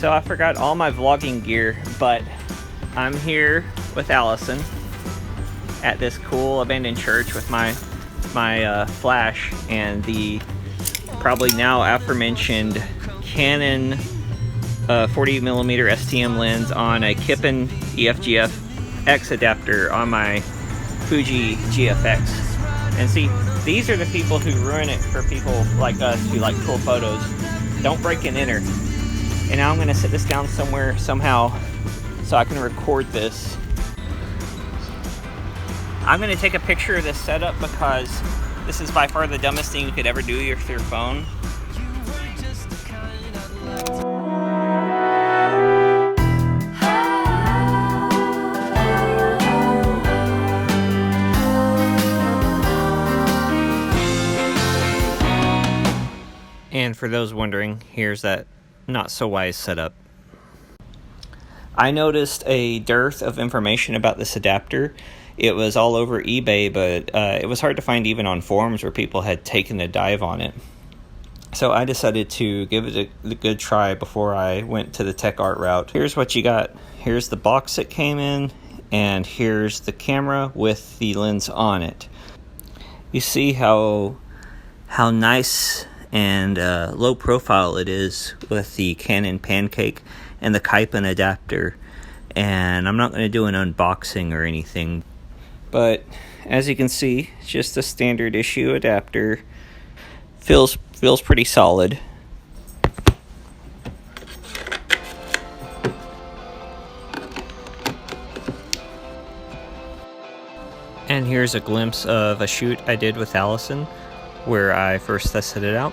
So I forgot all my vlogging gear, but I'm here with Allison at this cool abandoned church with my flash and the probably now aforementioned Canon 40mm STM lens on a Kipon EF-GFX adapter on my Fuji GFX. And see, these are the people who ruin it for people like us who like cool photos. Don't break and enter. And now I'm going to sit this down somewhere, somehow, so I can record this. I'm going to take a picture of this setup because this is by far the dumbest thing you could ever do with your phone. And for those wondering, here's that not so wise setup. I noticed a dearth of information about this adapter. It was all over eBay, but it was hard to find even on forums where people had taken a dive on it. So I decided to give it a good try before I went to the tech art route. Here's what you got. Here's the box it came in, and here's the camera with the lens on it. You see how nice and low profile it is with the Canon pancake and the Kipon adapter. And I'm not going to do an unboxing or anything, but as you can see, it's just a standard issue adapter. Feels pretty solid. And here's a glimpse of a shoot I did with Allison where I first tested it out.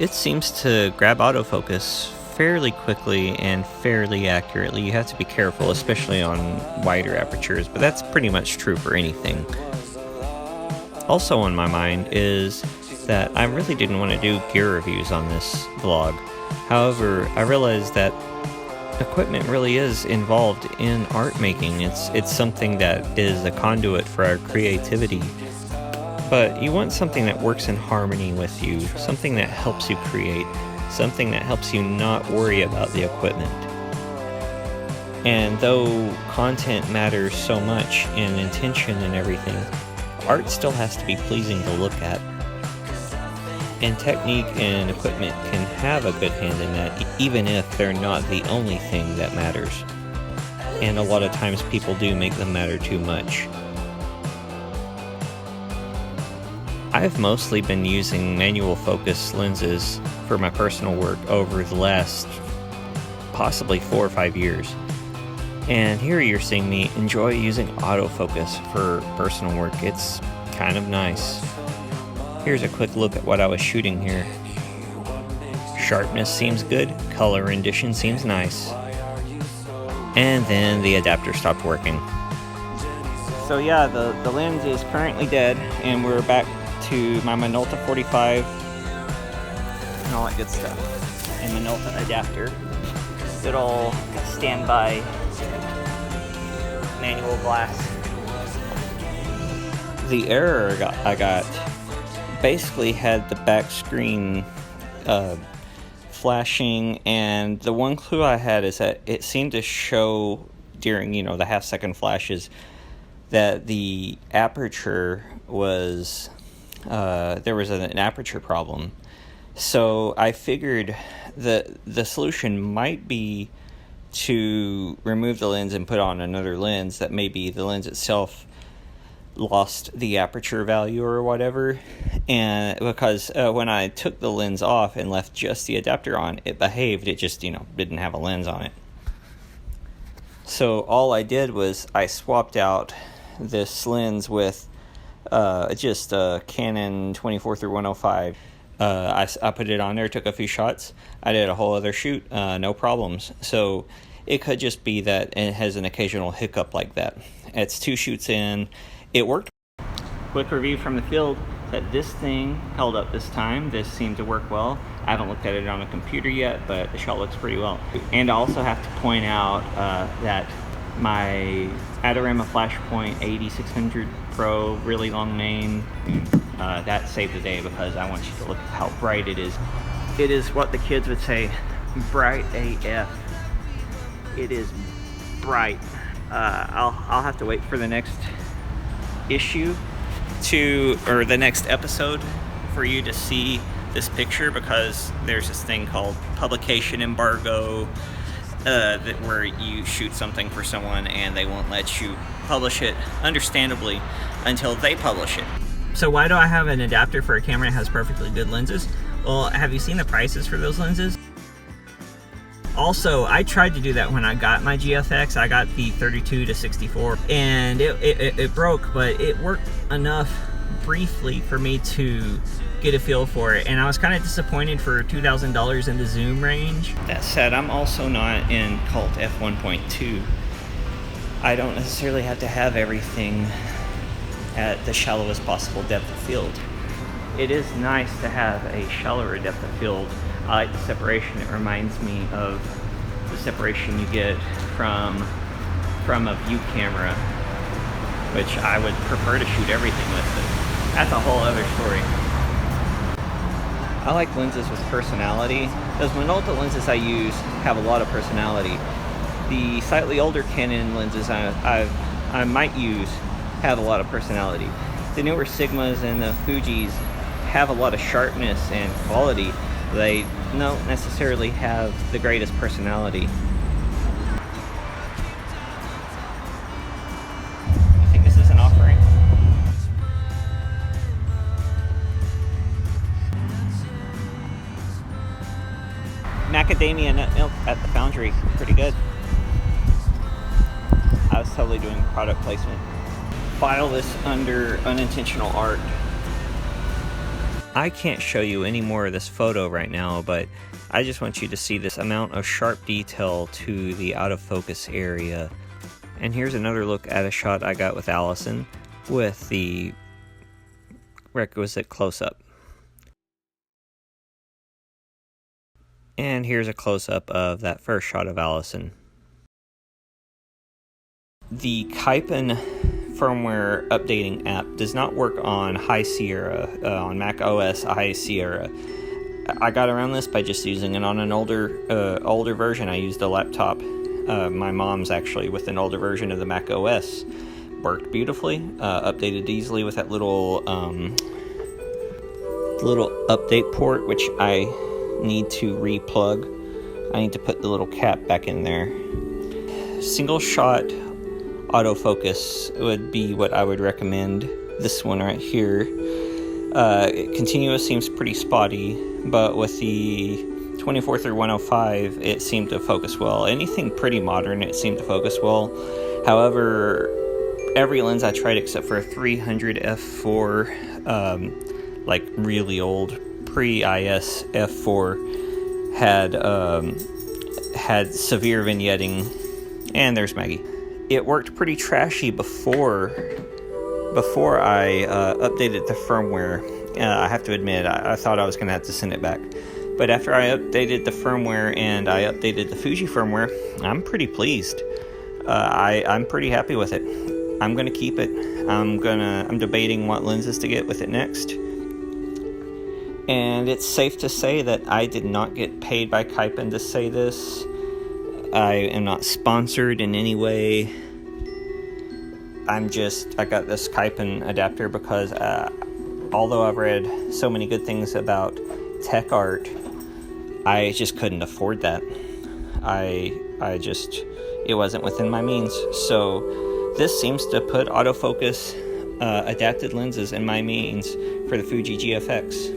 It seems to grab autofocus fairly quickly and fairly accurately. You have to be careful, especially on wider apertures, but that's pretty much true for anything. Also on my mind is that I really didn't want to do gear reviews on this vlog. However, I realized that equipment really is involved in art making. It's something that is a conduit for our creativity. But you want something that works in harmony with you, something that helps you create, something that helps you not worry about the equipment. And though content matters so much and intention and everything, art still has to be pleasing to look at. And technique and equipment can have a good hand in that, even if they're not the only thing that matters. And a lot of times people do make them matter too much. I've mostly been using manual focus lenses for my personal work over the last possibly 4 or 5 years. And here you're seeing me enjoy using autofocus for personal work. It's kind of nice. Here's a quick look at what I was shooting here. Sharpness seems good, color rendition seems nice. And then the adapter stopped working. So yeah, the lens is currently dead, and we're back to my Minolta 45 and all that good stuff. And Minolta adapter. Good old standby manual glass. The error I got basically had the back screen flashing, and the one clue I had is that it seemed to show during, the half-second flashes that the aperture was there was an aperture problem. So I figured that the solution might be to remove the lens and put on another lens, that maybe the lens itself lost the aperture value or whatever. And because when I took the lens off and left just the adapter on, it behaved. It just, didn't have a lens on it. So all I did was I swapped out this lens with just a Canon 24-105. I put it on there, took a few shots. I did a whole other shoot, no problems. So it could just be that it has an occasional hiccup like that. It's 2 shoots in. It worked. Quick review from the field that this thing held up this time. This seemed to work well. I haven't looked at it on a computer yet, but the shot looks pretty well. And I also have to point out that my Adorama Flashpoint 8600 Pro, really long name, that saved the day because I want you to look at how bright it is. It is what the kids would say, bright AF. It is bright. I'll have to wait for the next issue or the next episode for you to see this picture, because there's this thing called publication embargo, where you shoot something for someone and they won't let you publish it, understandably, until they publish it. So why do I have an adapter for a camera that has perfectly good lenses? Well, have you seen the prices for those lenses? Also, I tried to do that when I got my GFX. I got the 32 to 64, and it broke, but it worked enough briefly for me to get a feel for it, and I was kind of disappointed for $2,000 in the zoom range. That said, I'm also not in Cult f1.2. I don't necessarily have to have everything at the shallowest possible depth of field. It is nice to have a shallower depth of field. I like the separation. It reminds me of the separation you get from a view camera, which I would prefer to shoot everything with, but that's a whole other story. I like lenses with personality. Those Minolta lenses I use have a lot of personality. The slightly older Canon lenses I might use have a lot of personality. The newer Sigmas and the Fujis have a lot of sharpness and quality. They don't necessarily have the greatest personality. I think this is an offering. Macadamia nut milk at the foundry, pretty good. I was totally doing product placement. File this under unintentional art. I can't show you any more of this photo right now, but I just want you to see this amount of sharp detail to the out of focus area. And here's another look at a shot I got with Allison with the requisite close-up. And here's a close-up of that first shot of Allison. The Kipon firmware updating app does not work on High Sierra, on Mac OS High Sierra. I got around this by just using it on an older version. I used a laptop, my mom's actually, with an older version of the Mac OS. Worked beautifully, updated easily with that little update port, which I need to replug. I need to put the little cap back in there. Single shot autofocus would be what I would recommend. This one right here. Continuous seems pretty spotty, but with the 24-105 it seemed to focus well. Anything pretty modern, it seemed to focus well. However, every lens I tried except for a 300 f4, like really old pre-IS f4, had severe vignetting. And there's Maggie. It worked pretty trashy before I updated the firmware. I have to admit, I thought I was going to have to send it back. But after I updated the firmware and I updated the Fuji firmware, I'm pretty pleased. I'm pretty happy with it. I'm going to keep it. I'm debating what lenses to get with it next. And it's safe to say that I did not get paid by Kipon to say this. I am not sponsored in any way. I got this Kipon adapter because although I've read so many good things about tech art, I just couldn't afford that. It wasn't within my means. So this seems to put autofocus adapted lenses in my means for the Fuji GFX.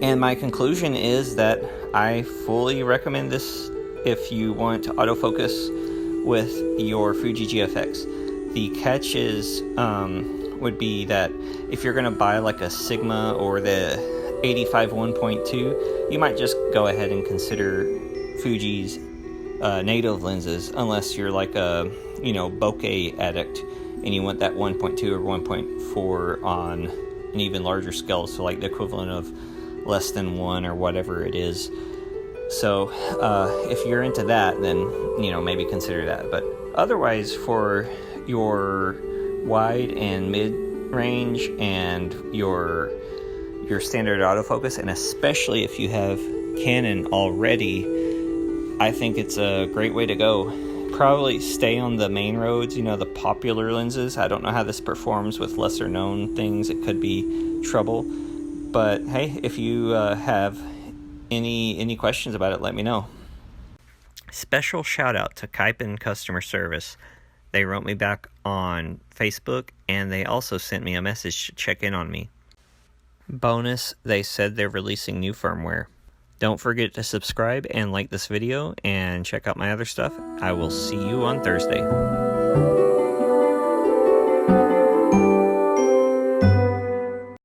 And my conclusion is that I fully recommend this if you want to autofocus with your Fuji GFX. The catch would be that if you're going to buy like a Sigma or the 85 1.2, you might just go ahead and consider Fuji's native lenses, unless you're like a bokeh addict and you want that 1.2 or 1.4 on an even larger scale, so like the equivalent of less than 1 or whatever it is. So if you're into that, then maybe consider that. But otherwise, for your wide and mid range and your your standard autofocus, and especially if you have Canon already, I think it's a great way to go. Probably stay on the main roads, you know, the popular lenses. I don't know how this performs with lesser known things. It could be trouble. But hey, if you have any questions about it, let me know. Special shout out to Kipon customer service. They wrote me back on Facebook, and they also sent me a message to check in on me. Bonus, they said they're releasing new firmware. Don't forget to subscribe and like this video and check out my other stuff. I will see you on Thursday.